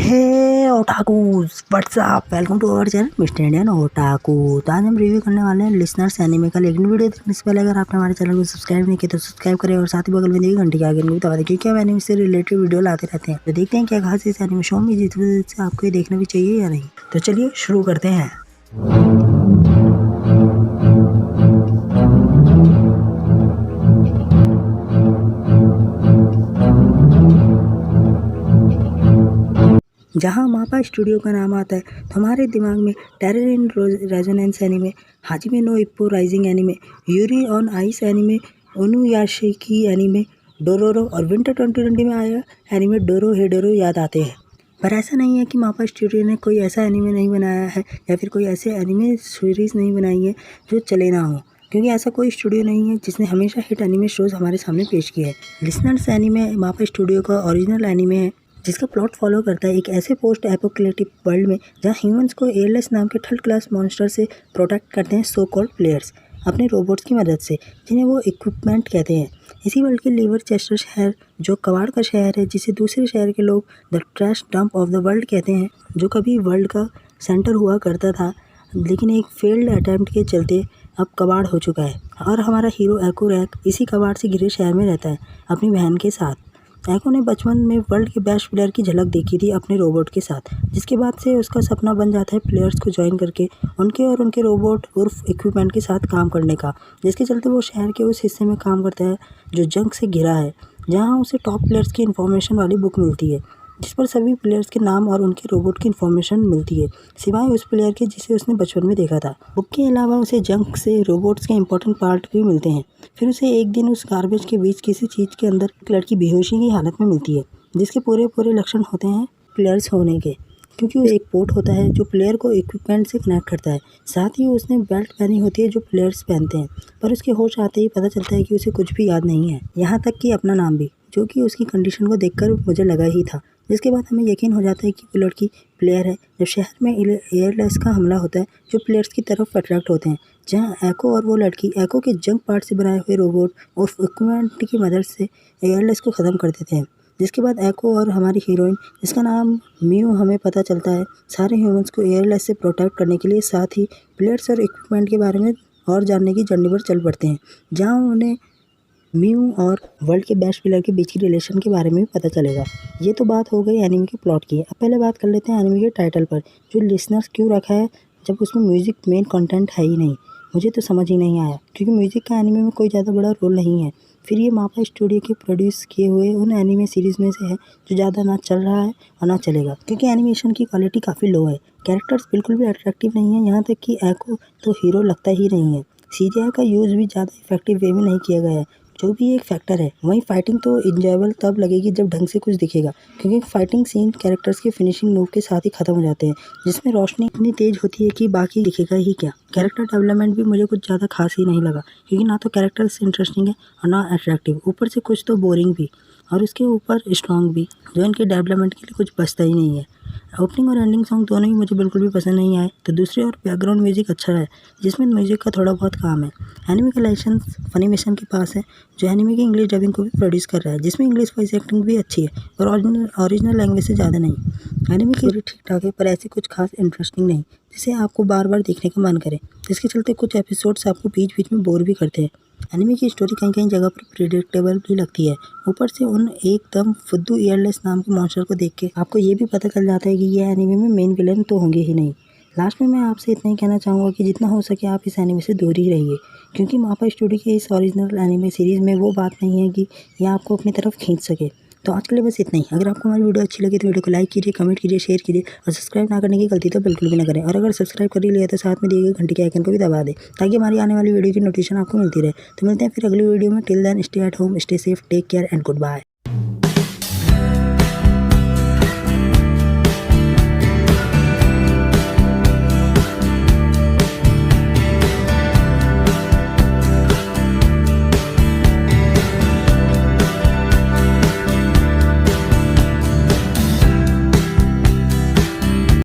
Hey otakus what's up, welcome to our channel mister Indian otaku. तो आज हम review करने वाले हैं लिसनर्स एनिमे का। लेकिन वीडियो देखने से पहले अगर आपने हमारे चैनल को सब्सक्राइब नहीं किया तो सब्सक्राइब करें और साथ ही बगल में दी घंटी के आगे भी दबा दें, क्योंकि हम एनिमे से रिलेटेड वीडियो लाते रहते हैं। तो देखते हैं क्या खास इस एनिमे शो में, जिस वजह से आपको ये देखना भी चाहिए या नहीं। तो चलिए शुरू करते हैं। जहाँ मापा स्टूडियो का नाम आता है तो हमारे दिमाग में terror in resonance anime, Hajime no Ippo rising anime, Yuri on Ice anime, Inuyashiki anime, Dororo और विंटर 2020 में आया एनिमे डोरो हेडोरो याद आते हैं। पर ऐसा नहीं है कि मापा स्टूडियो ने कोई ऐसा एनिमे नहीं बनाया है या फिर कोई ऐसे एनिमे सीरीज़ नहीं बनाई है जो चले ना हो, क्योंकि ऐसा कोई स्टूडियो नहीं है जिसने हमेशा हिट एनिमे शोज़ हमारे सामने पेश किए हैं। लिसनर्स एनिमे मापा स्टूडियो का ओरिजिनल एनिमे है, जिसका प्लॉट फॉलो करता है एक ऐसे पोस्ट एपोकैलिप्टिक वर्ल्ड में जहां ह्यूमंस को एयरलेस नाम के थर्ड क्लास मॉन्स्टर से प्रोटेक्ट करते हैं सो कॉल्ड प्लेयर्स अपने रोबोट्स की मदद से, जिन्हें वो इक्विपमेंट कहते हैं। इसी वर्ल्ड के लीवर चेस्टर शहर, जो कबाड़ का शहर है, जिसे दूसरे शहर के लोग the trash dump of the world कहते हैं, जो कभी वर्ल्ड का सेंटर हुआ करता था, लेकिन एक फेल्ड अटैम्प्ट के चलते अब कबाड़ हो चुका है। और हमारा हीरो एको रैक इसी कबाड़ से घिरे शहर में रहता है अपनी बहन के साथ। एको ने बचपन में वर्ल्ड के बेस्ट प्लेयर की झलक देखी थी अपने रोबोट के साथ, जिसके बाद से उसका सपना बन जाता है प्लेयर्स को ज्वाइन करके उनके और उनके रोबोट उर्फ इक्विपमेंट के साथ काम करने का, जिसके चलते वो शहर के उस हिस्से में काम करता है जो जंग से घिरा है, जहाँ उसे टॉप प्लेयर्स की इन्फॉर्मेशन वाली बुक मिलती है, जिस पर सभी प्लेयर्स के नाम और उनके रोबोट की इन्फॉर्मेशन मिलती है, सिवाय उस प्लेयर के जिसे उसने बचपन में देखा था। बुक के अलावा उसे जंग से रोबोट्स के इंपॉर्टेंट पार्ट भी मिलते हैं। फिर उसे एक दिन उस गार्बेज के बीच किसी चीज़ के अंदर एक लड़की बेहोशी की हालत में मिलती है, जिसके पूरे लक्षण होते हैं प्लेयर्स होने के, क्योंकि वो एक पोर्ट होता है जो प्लेयर को इक्विपमेंट से कनेक्ट करता है। साथ ही उसने बेल्ट पहनी होती है जो प्लेयर्स पहनते हैं, पर उसके होश आते ही पता चलता है कि उसे कुछ भी याद नहीं है, यहाँ तक कि अपना नाम भी, जो कि उसकी कंडीशन को देखकर मुझे लगा ही था। जिसके बाद हमें यकीन हो जाता है कि वो लड़की प्लेयर है। जब शहर में एयरलेस का हमला होता है जो प्लेयर्स की तरफ अट्रैक्ट होते हैं, जहां एको और वो लड़की एको के जंग पार्ट से बनाए हुए रोबोट और इक्विपमेंट की मदद से एयरलेस को ख़त्म कर देते हैं। जिसके बाद एको और हमारी हीरोइन, जिसका नाम मियू, हमें पता चलता है सारे ह्यूमंस को एयरलेस से प्रोटेक्ट करने के लिए, साथ ही प्लेयर्स और इक्विपमेंट के बारे में और जानने की जर्नी पर चल पड़ते हैं, जहाँ उन्हें मियू और वर्ल्ड के बेस्ट प्लेयर के बीच की रिलेशन के बारे में भी पता चलेगा। ये तो बात हो गई एनिमे के प्लॉट की। अब पहले बात कर लेते हैं एनिमे के टाइटल पर, जो लिसनर्स क्यों रखा है जब उसमें म्यूज़िक मेन कंटेंट है ही नहीं। मुझे तो समझ ही नहीं आया, क्योंकि म्यूज़िक का एनिमे में कोई ज़्यादा बड़ा रोल नहीं है। फिर ये मापा स्टूडियो के प्रोड्यूस किए हुए उन एनिमे सीरीज़ में से है जो ज़्यादा ना चल रहा है और ना चलेगा, क्योंकि एनिमेशन की क्वालिटी काफ़ी लो है, कैरेक्टर्स बिल्कुल भी अट्रैक्टिव नहीं है, यहाँ तक कि एको तो हीरो लगता ही नहीं है। CGI का यूज़ भी ज़्यादा इफेक्टिव वे में नहीं किया गया है, जो भी एक फैक्टर है। वहीं फाइटिंग तो इंजॉयबल तब लगेगी जब ढंग से कुछ दिखेगा, क्योंकि फाइटिंग सीन कैरेक्टर्स के फिनिशिंग मूव के साथ ही खत्म हो जाते हैं, जिसमें रोशनी इतनी तेज होती है कि बाकी दिखेगा ही क्या। कैरेक्टर डेवलपमेंट भी मुझे कुछ ज़्यादा खास ही नहीं लगा, क्योंकि ना तो कैरेक्टर्स इंटरेस्टिंग है और ना अट्रैक्टिव, ऊपर से कुछ तो बोरिंग भी और उसके ऊपर स्ट्रॉन्ग भी, जो इनके डेवलपमेंट के लिए कुछ बचता ही नहीं है। ओपनिंग और एंडिंग सॉन्ग दोनों ही मुझे बिल्कुल भी पसंद नहीं आए। तो दूसरी ओर बैकग्राउंड म्यूजिक अच्छा है, जिसमें म्यूजिक का थोड़ा बहुत काम है। एनिमे का लाइसेंस फनीमेशन के पास है, जो एनिमे की इंग्लिश डबिंग को भी प्रोड्यूस कर रहा है, जिसमें इंग्लिश वॉइस एक्टिंग भी अच्छी है और ओरिजिनल लैंग्वेज से ज़्यादा नहीं। एनिमे की स्टोरी ठीक ठाक है, पर ऐसी कुछ खास इंटरेस्टिंग नहीं जिसे आपको बार बार देखने का मन करे, जिसके चलते कुछ एपिसोड्स आपको बीच बीच में बोर भी करते हैं। एनिमे की स्टोरी कहीं कहीं जगह पर प्रिडिक्टेबल भी लगती है। ऊपर से उन एकदम फुद्दू एयरलेस नाम के मॉन्स्टर को देख के आपको ये भी पता चल जाता है कि ये एनिमे में मेन विलन तो होंगे ही नहीं। लास्ट में मैं आपसे इतना ही कहना चाहूँगा कि जितना हो सके आप इस एनिमे से दूर ही रहिए, क्योंकि मापा स्टूडियो के इस ओरिजिनल एनिमे सीरीज़ में वो बात नहीं है कि यह आपको अपनी तरफ खींच सके। तो आज के लिए बस इतना ही। अगर आपको हमारी वीडियो अच्छी लगी तो वीडियो को लाइक कीजिए, कमेंट कीजिए, शेयर कीजिए और सब्सक्राइब ना करने की गलती तो बिल्कुल भी ना करें। और अगर सब्सक्राइब कर ही लिया तो साथ में दिए गए घंटी के आइकन को भी दबा दें, ताकि हमारी आने वाली वीडियो की नोटिफिकेशन आपको मिलती रहे। तो मिलते हैं फिर अगली वीडियो में। Till then stay at home, stay safe, take care and good bye.